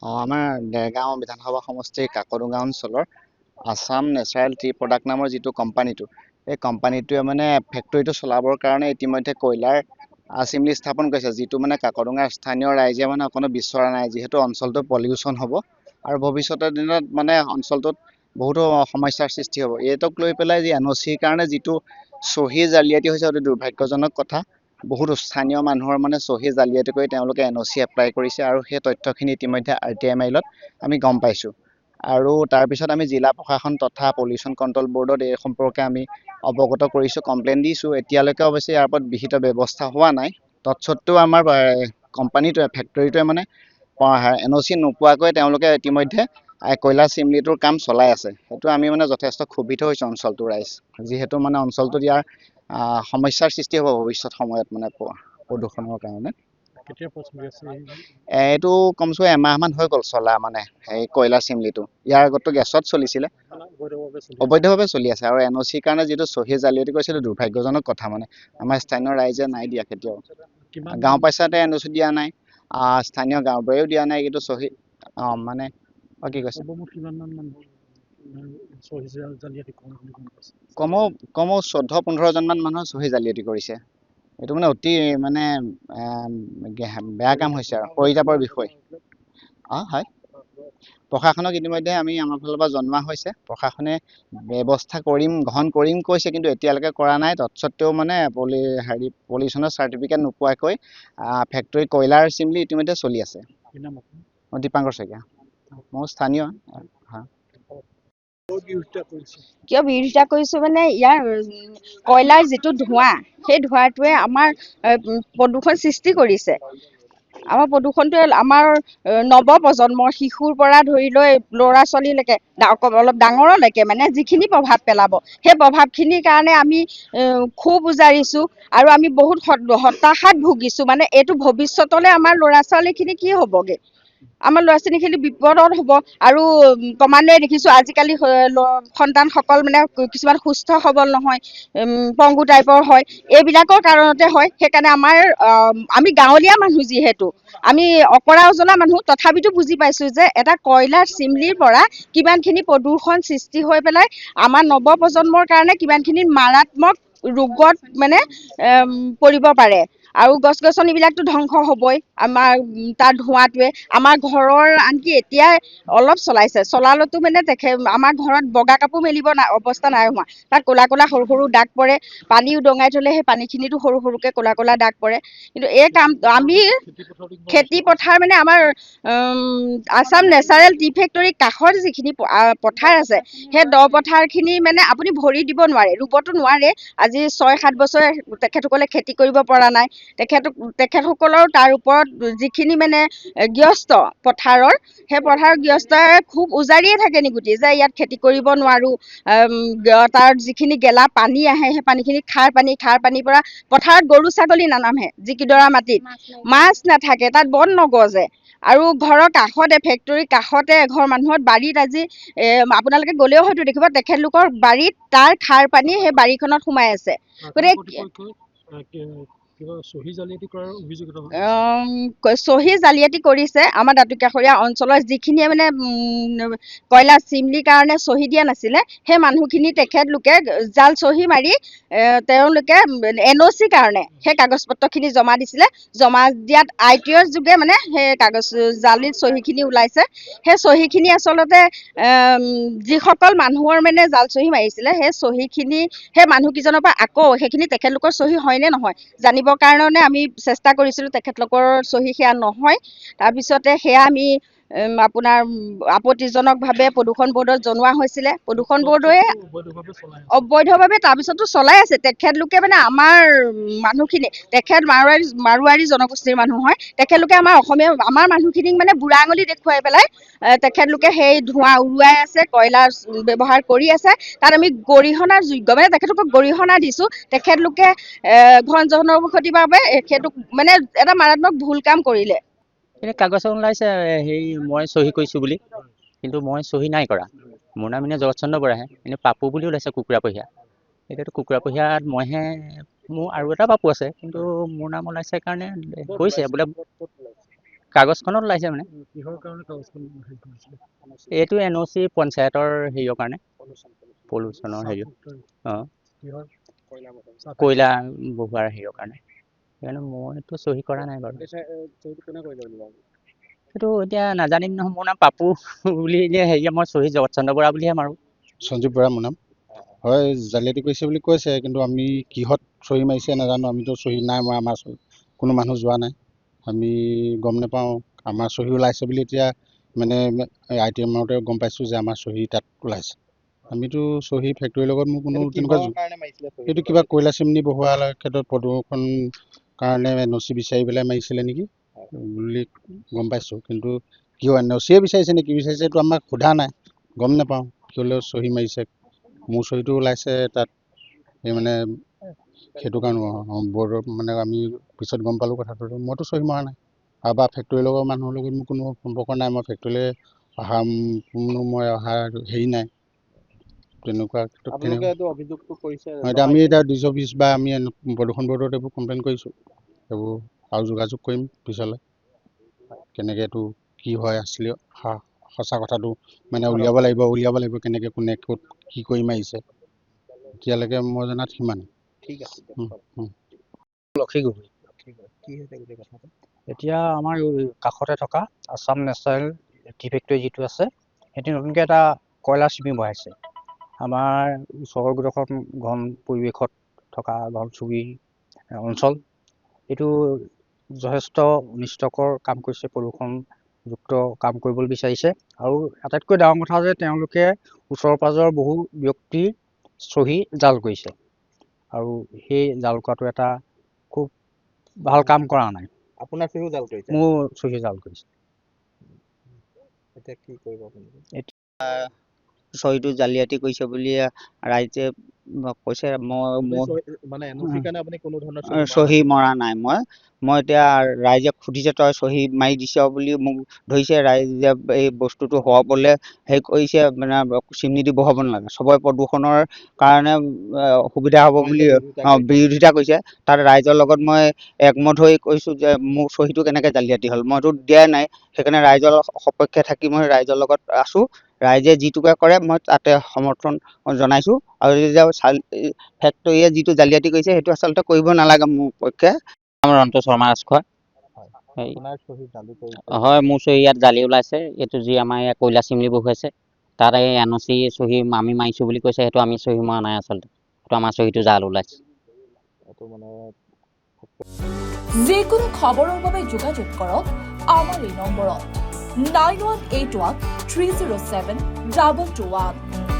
আমাৰ দেৰগাঁও বিধানসভা সমষ্টিৰ কাকডোঙা অঞ্চলৰ আছাম নেচাৰেল টি প্ৰডাক্ট নামৰ যিটো কোম্পানীটো, এই কোম্পানীটোৱে মানে ফেক্টৰীটো চলাবৰ কাৰণে ইতিমধ্যে কয়লাৰ চিমনি স্থাপন কৰিছে, যিটো মানে কাকডোঙাৰ স্থানীয় ৰাইজে মানে অকণো বিচৰা নাই, যিহেতু অঞ্চলটো পলিউশ্যন হ'ব আৰু ভৱিষ্যতৰ দিনত মানে অঞ্চলটোত বহুতো সমস্যাৰ সৃষ্টি হ'ব। এইটোক লৈ পেলাই যি NOCৰ কাৰণে যিটো চহী জালিয়াতি হৈছে, অতি দুৰ্ভাগ্যজনক কথা। বহুত স্থানীয় মানুহৰ মানে চহী জালিয়াতি কৰি তেওঁলোকে NOC এপ্লাই কৰিছে আৰু সেই তথ্যখিনি ইতিমধ্যে RTI মাইলত আমি গম পাইছোঁ। আৰু তাৰপিছত আমি জিলা প্ৰশাসন তথা পলিউশ্যন কণ্ট্ৰল বৰ্ডত এই সম্পৰ্কে আমি অৱগত কৰিছোঁ, কমপ্লেইন দিছোঁ। এতিয়ালৈকে অৱশ্যে ইয়াৰ ওপৰত বিহিত ব্যৱস্থা হোৱা নাই। তৎসত্ত্বেও আমাৰ কোম্পানীটোৱে ফেক্টৰীটোৱে মানে NOC নোপোৱাকৈ তেওঁলোকে ইতিমধ্যে কয়লা চিমনিটোৰ কাম চলাই আছে। সেইটো আমি মানে যথেষ্ট ক্ষোভিত হৈছোঁ অঞ্চলটোৰ ৰাইজ, যিহেতু মানে অঞ্চলটোত ইয়াৰ সমস্যাৰ সৃষ্টি হ'ব ভৱিষ্যত সময়ত মানে প্ৰদূষণৰ কাৰণে। এইটো কমচে এমাহমান হৈ গ'ল চলা, মানে সেই কয়লা চিমনিটো। ইয়াৰ আগতো গেছত চলিছিলে, অবৈধভাৱে চলি আছে। আৰু NOCৰ কাৰণে যিটো চহী জালিয়াতি কৰিছে, সেইটো দুৰ্ভাগ্যজনক কথা। মানে আমাৰ স্থানীয় ৰাইজে নাই দিয়া কেতিয়াও, গাঁও পইচাতে NOC দিয়া নাই, স্থানীয় গাঁওবুঢ়াইও দিয়া নাই, কিন্তু চহী মানে কি কৈছে, কমেও 14-15জনমান মানুহৰ চহী জালিয়াতি কৰিছে। এইটো মানে অতি মানে বেয়া কাম হৈছে আৰু পৰিতাপৰ বিষয়। হয়, প্ৰশাসনক ইতিমধ্যে আমি আমাৰ ফালৰ পৰা জনোৱা হৈছে। প্ৰশাসনে ব্যৱস্থা গ্ৰহণ কৰিম কৈছে, কিন্তু এতিয়ালৈকে কৰা নাই। তৎসত্ত্বেও মানে পলিউশ্যনৰ চাৰ্টিফিকেট নোপোৱাকৈ ফেক্টৰী কয়লাৰ চিমনি ইতিমধ্যে চলি আছে। দীপাংকৰ শইকীয়া, মই স্থানীয়। কিয় বিৰোধিতা কৰিছো মানে ইয়াৰ কয়লাৰ যিটো ধোঁৱা, সেই ধোঁৱাটোৱে আমাৰ প্ৰদূষণ সৃষ্টি কৰিছে। আমাৰ প্ৰদূষণটোৱে আমাৰ নৱ প্ৰজন্মৰ শিশুৰ পৰা ধৰি লৈ ল'ৰা ছোৱালীলৈকে অলপ ডাঙৰলৈকে মানে যিখিনি প্ৰভাৱ পেলাব, সেই প্ৰভাৱখিনিৰ কাৰণে আমি ক্ষোভ উজাৰিছোঁ আৰু আমি বহুত হতাশাত ভুগিছোঁ। মানে এইটো ভৱিষ্যতলৈ আমাৰ ল'ৰা ছোৱালীখিনি কি হ'বগৈ, আমাৰ ল'ৰা ছোৱালীখিনি বিপদত হ'ব। আৰু ক্ৰমান্বয়ে দেখিছোঁ আজিকালি সন্তানসকল মানে কিছুমান সুস্থ সবল নহয়, পংগু টাইপৰ হয়। এইবিলাকৰ কাৰণতে হয়। সেইকাৰণে আমি গাঁৱলীয়া মানুহ, যিহেতু আমি অকৰা অজলা মানুহ, তথাপিতো বুজি পাইছোঁ যে এটা কয়লাৰ চিমনিৰ পৰা কিমানখিনি প্ৰদূষণ সৃষ্টি হৈ পেলাই আমাৰ নৱপ্ৰজন্মৰ কাৰণে কিমানখিনি মাৰাত্মক ৰোগত মানে পৰিব পাৰে। আৰু গছ গছনিবিলাকতো ধ্বংস হ'বই। আমাৰ তাৰ ধোঁৱাটোৱে আমাৰ ঘৰৰ, আনকি এতিয়া অলপ চলালতো মানে আমাৰ ঘৰত বগা কাপোৰ মেলিব অৱস্থা নাই হোৱা, তাত ক'লা ক'লা সৰু সৰু দাগ পৰে। পানী উদঙাই থ'লে সেই পানীখিনিতো সৰু সৰুকৈ ক'লা ক'লা দাগ পৰে। কিন্তু এই কাম আমি খেতি পথাৰ মানে আমাৰ আছাম নেচাৰেল টি ফেক্টৰীৰ কাষৰ যিখিনি পথাৰ আছে, সেই দ পথাৰখিনি মানে আপুনি ভৰি দিব নোৱাৰে, ৰুবতো নোৱাৰে। আজি 6-7 বছৰে তেখেতসকলে খেতি কৰিব পৰা নাই। তেখেতসকলৰ তাৰ ওপৰত যিখিনি মানে গৃহস্থ পথাৰৰ, সেই পথাৰৰ গৃহস্থই খুব উজাৰিয়ে থাকে নিগুটি যে ইয়াত খেতি কৰিব নোৱাৰোঁ। তাৰ যিখিনি গেলা পানী আহে, সেই পানীখিনি খাৰ পানীৰ পৰা পথাৰত গৰু ছাগলী নানামে। যিকিডৰা মাটিত মাছ নাথাকে, তাত বন নগজে। আৰু ঘৰৰ কাষতে, ফেক্টৰীৰ কাষতে এঘৰ মানুহৰ বাৰীত আজি আপোনালোকে গ'লেও হয়তো দেখিব, তেখেতলোকৰ বাৰীত তাৰ খাৰ পানী সেই বাৰীখনত সোমাই আছে। গতিকে চহী জালিয়াতি কৰিছে আমাৰ দাঁতিকাষৰীয়া অঞ্চলৰ যিখিনিয়ে মানে কয়লা চিমনিৰ কাৰণে চহী দিয়া নাছিলে, সেই মানুহখিনি তেখেতলোকে জাল চহী মাৰি তেওঁলোকে NOCৰ কাৰণে সেই কাগজ পত্ৰখিনি জমা দিছিলে। জমা দিয়াত ITOৰ যোগে মানে সেই জালিত চহীখিনি ওলাইছে। সেই চহীখিনি আচলতে যিসকল মানুহৰ মানে জাল চহী মাৰিছিলে, সেই চহীখিনি সেই মানুহকেইজনৰ পৰা আকৌ সেইখিনি তেখেতলোকৰ চহী হয়নে নহয় জানিবৰ কাৰণে আমি চেষ্টা কৰিছিলোঁ। তেখেতলোকৰ চহী সেয়া নহয়। তাৰপিছতে সেয়া আমি আপোনাৰ আপত্তিজনকভাৱে প্ৰদূষণ বৰ্ডত জনোৱা হৈছিলে। প্ৰদূষণ বৰ্ডে অবৈধভাৱে তাৰপিছতো চলাই আছে। তেখেতলোকে মানে আমাৰ মানুহখিনি, তেখেত মাৰোৱাৰী জনগোষ্ঠীৰ মানুহ হয়। তেখেতলোকে আমাৰ মানুহখিনিক মানে বুঢ়া আঙুলি দেখুৱাই পেলাই তেখেতলোকে সেই ধোঁৱা উৰুৱাই আছে, কয়লাৰ ব্যৱহাৰ কৰি আছে। তাত আমি গৰিহণাৰ যোগ্য, মানে তেখেতলোকক গৰিহণা দিছোঁ। তেখেতলোকে ঘন জনবসতিৰ বাবে সেইটো মানে এটা মাৰাত্মক ভুল কাম কৰিলে। কিন্তু কাগজ ওলাইছে হেৰি মই চহী কৰিছোঁ বুলি, কিন্তু মই চহী নাই কৰা। মোৰ নাম এনে জগতচন্দ্ৰ বৰাহে, কিন্তু পাপু বুলি ওলাইছে কুকুৰাপহীয়া। এতিয়াতো কুকুৰাপহীয়াত মইহে, মোৰ আৰু এটা পাপু আছে, কিন্তু মোৰ নাম ওলাইছে কাৰণে কৈছে বোলে কাগজখনত ওলাইছে মানে কিহৰ কাৰণে কাগজখন হেৰি কৰিছিলে? এইটো NOC পঞ্চায়তৰ হেৰিয়ৰ কাৰণে পলিউশ্যনৰ হেৰি অঁ কিহৰ কয়লা বহুৱাৰ হেৰিয়ৰ কাৰণে সেইকাৰণে মইতো চহী কৰা নাই বাৰু সেইটো এতিয়া নাজানিম নহয় মোৰ নাম পাপু বুলি এতিয়া হেৰিয়া মই চহী জগতচন্দ্ৰ বৰা বুলিহে মাৰোঁ সঞ্জীৱ বৰা মোৰ নাম হয় জালিয়াতি কৰিছে বুলি কৈছে কিন্তু আমি কিহত চহী মাৰিছে নাজানো আমিতো চহী নাই মৰা আমাৰ চহী কোনো মানুহ যোৱা নাই আমি গম নাপাওঁ আমাৰ চহী ওলাইছে বুলি এতিয়া মানে ITMতে গম পাইছোঁ যে আমাৰ চহী তাত ওলাইছে আমিতো চহী ফেক্টৰীৰ লগত মোৰ কোনো তেনেকুৱা এইটো কিবা কয়লা চিমনি বহুৱাৰ ক্ষেত্ৰত প্ৰদূষণ কাৰণে NOC বিচাৰি পেলাই মাৰিছিলে নেকি বুলি গম পাইছোঁ কিন্তু কিয় NOCয়ে বিচাৰিছে নে কি বিচাৰিছে এইটো আমাক সোধা নাই গম নাপাওঁ কিয়লৈ চহী মাৰিছে মোৰ চহীটো ওলাইছে তাত এই মানে সেইটো কাৰণে বৰ্ডৰ মানে আমি পিছত গম পালোঁ কথাটো মইতো চহী মৰা নাই আৰু বা ফেক্টৰীৰ লগৰ মানুহৰ লগত মোৰ কোনো সম্পৰ্ক নাই মই ফেক্টৰীলৈ অহা কোনো মই অহা হেৰি নাই তেনেকুৱা এতিয়া আমি এতিয়া 220 বা আমি প্ৰদূষণ বৰ্ডত এইবোৰ কমপ্লেইন কৰিছোঁ এইবোৰ আৰু যোগাযোগ কৰিম পিছলৈ কেনেকৈ এইটো কি হয় আছিলে সঁচা কথাটো মানে উলিয়াব লাগিব কেনেকৈ কোনে ক'ত কি কৰি মাৰিছে এতিয়ালৈকে মই জনাত সিমানেই ঠিক আছে লক্ষী গগৈ এতিয়া আমাৰ কাষতে থকা আছাম নেচাৰেল টি ফেক্টৰী যিটো আছে সেইটো নতুনকৈ এটা কয়লা চিমি বহাইছে আমাৰ ওচৰৰ গোটেইখন ঘন পৰিৱেশত থকা ঘন চুবুৰী অঞ্চল এইটো যথেষ্ট অনিষ্টকৰ কাম কৰিছে প্ৰদূষণযুক্ত কাম কৰিবলৈ বিচাৰিছে আৰু আটাইতকৈ ডাঙৰ কথা যে তেওঁলোকে ওচৰ পাজৰৰ বহু ব্যক্তিৰ চহী জাল কৰিছে আৰু সেই জাল কৰাটো এটা খুব ভাল কাম কৰা নাই আপোনাৰ চহীও জাল কৰিছে মোৰ চহী জাল কৰিছে এতিয়া কি কৰিব আপুনি চহীটো জালিয়াতি কৰিছে বুলি ৰাইজে কৈছে মানে NOCৰ কাৰণে আপুনি কোনো ধৰণৰ চহী মৰা নাই মই এতিয়া ৰাইজে সুধিছে তই চহী মাৰি দিছ বুলি মোক ধৰিছে ৰাইজে এই বস্তুটো হোৱাবলৈ হেৰি কৰিছে মানে চিমনি দি বহাব নালাগে চবৰে প্ৰদূষণৰ কাৰণে অসুবিধা হ'ব বুলি বিৰোধিতা কৰিছে তাত ৰাইজৰ লগত মই একমত হৈ কৈছোঁ যে মোৰ চহীটো কেনেকৈ জালিয়াতি হ'ল মইতো দিয়াই নাই সেইকাৰণে ৰাইজৰ সপক্ষে থাকি মই ৰাইজৰ লগত আছোঁ ৰাইজে যিটোকে কৰে মই তাতে সমৰ্থন জনাইছোঁ আৰু যেতিয়া ফেক্টৰীয়ে যিটো জালিয়াতি কৰিছে সেইটো আচলতে কৰিব নালাগে মোৰ পক্ষে ৰন্ত শৰ্মা ৰাজখোৱা হয় মোৰ চহী ইয়াত জালি ওলাইছে এইটো যি আমাৰ ইয়াত কয়লা চিমনি বহুৱাইছে তাত এই NOC চহী আমি মাৰিছোঁ বুলি কৈছে সেইটো আমি চহী মৰা নাই আচলতে সেইটো আমাৰ চহীটো জাল ওলাইছে যিকোনো খবৰৰ বাবে যোগাযোগ কৰক আমাৰ এই নম্বৰত 9181 307 221